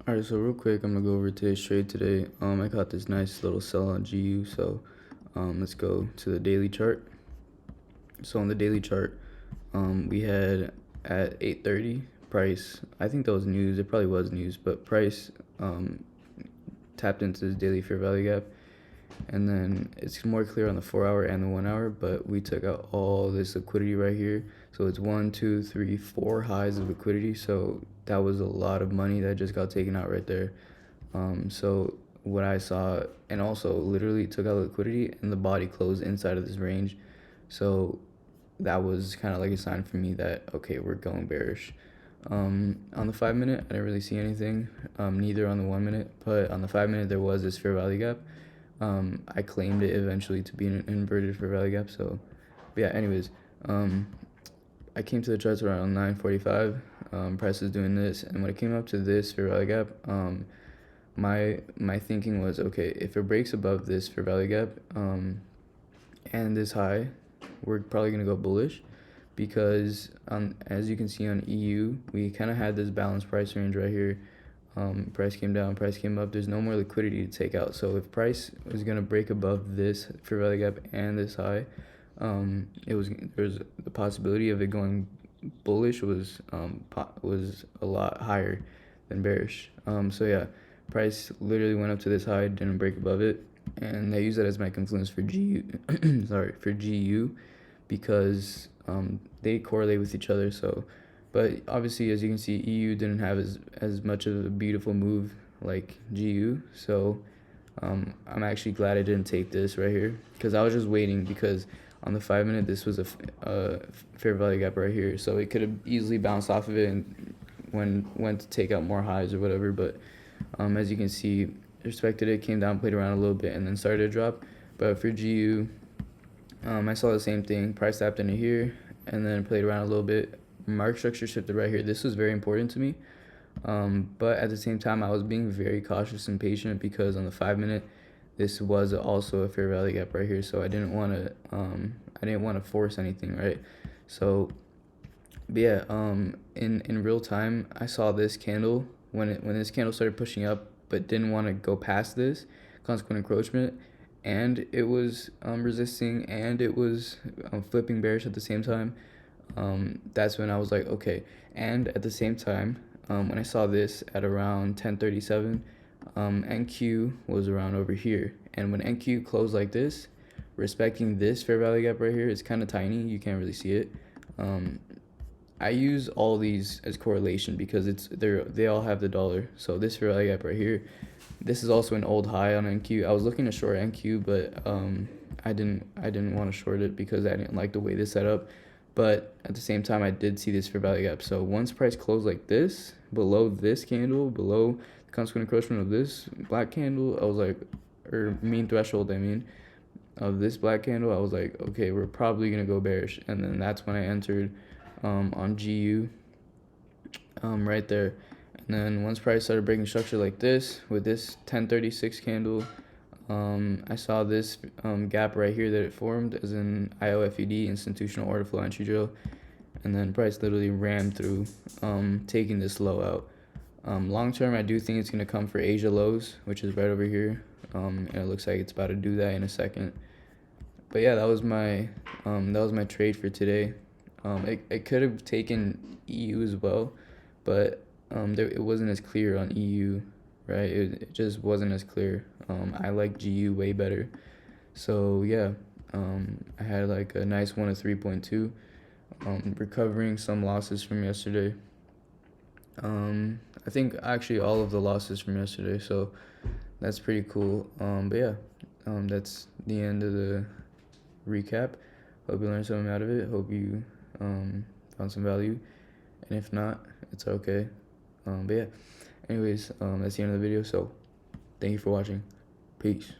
Alright, so real quick, I'm gonna go over today's trade today. I got this nice little sell on GU, so let's go to the daily chart. So on the daily chart, we had at 8:30 price. I think that was news. It probably was news, but price tapped into this daily fair value gap, and then it's more clear on the 4-hour and the 1-hour. But we took out all this liquidity right here, so it's 1, 2, 3, 4 highs of liquidity. So that was a lot of money that just got taken out right there. So what I saw, and also literally took out liquidity, and the body closed inside of this range. So that was kind of like a sign for me that, okay, we're going bearish. On the 5-minute, I didn't really see anything, neither on the 1-minute, but on the 5-minute, there was this fair value gap. I claimed it eventually to be an inverted fair value gap. So, but yeah, anyways, I came to the charts around 9:45. Price is doing this, and when it came up to this fair value gap, my thinking was, okay, if it breaks above this fair value gap, and this high, we're probably gonna go bullish, because as you can see on EU, we kind of had this balanced price range right here. Price came down, price came up. There's no more liquidity to take out. So if price was gonna break above this fair value gap and this high, there's the possibility of it going bullish was a lot higher than bearish. So yeah, price literally went up to this high, didn't break above it, and I use that as my confluence for GU. Sorry, for GU, because they correlate with each other. So, but obviously, as you can see, EU didn't have as much of a beautiful move like GU. So I'm actually glad I didn't take this right here, because I was just waiting, because on the 5-minute, this was a fair value gap right here, so it could have easily bounced off of it and went to take out more highs or whatever. But as you can see, respected it, came down, played around a little bit, and then started to drop. But for GU, I saw the same thing. Price tapped into here and then played around a little bit. Market structure shifted right here. This was very important to me. But at the same time, I was being very cautious and patient, because on the 5-minute, this was also a fair value gap right here. So I didn't want to force anything, right? So, but yeah, in real time, I saw this candle when this candle started pushing up, but didn't want to go past this consequent encroachment, and it was resisting, and it was flipping bearish at the same time. That's when I was like, okay. And at the same time, when I saw this at around 10:37, NQ was around over here, and when NQ closed like this, respecting this fair value gap right here, it's kind of tiny, you can't really see it. I use all these as correlation, because they all have the dollar. So this fair value gap right here, this is also an old high on NQ. I was looking to short NQ, but I didn't want to short it, because I didn't like the way this set up. But at the same time, I did see this fair value gap. So once price closed like this, below this candle, below the consequent encroachment of this black candle, I was like, or mean threshold, I mean, of this black candle, I was like, okay, we're probably gonna go bearish. And then that's when I entered on GU, right there. And then once price started breaking structure like this, with this 1036 candle, I saw this gap right here that it formed as an IOFED, institutional order flow entry drill, and then price literally rammed through, taking this low out. Long term, I do think it's going to come for Asia lows, which is right over here, and it looks like it's about to do that in a second. But yeah, that was my trade for today. It could have taken EU as well, but it wasn't as clear on EU, right? It just wasn't as clear. I like GU way better. So yeah, I had like a nice 1 of 3.2, recovering some losses from yesterday. I think actually all of the losses from yesterday, so that's pretty cool. But yeah, that's the end of the recap. Hope you learned something out of it. Hope you found some value, and if not, it's okay. But yeah, anyways, that's the end of the video. So thank you for watching. Peace.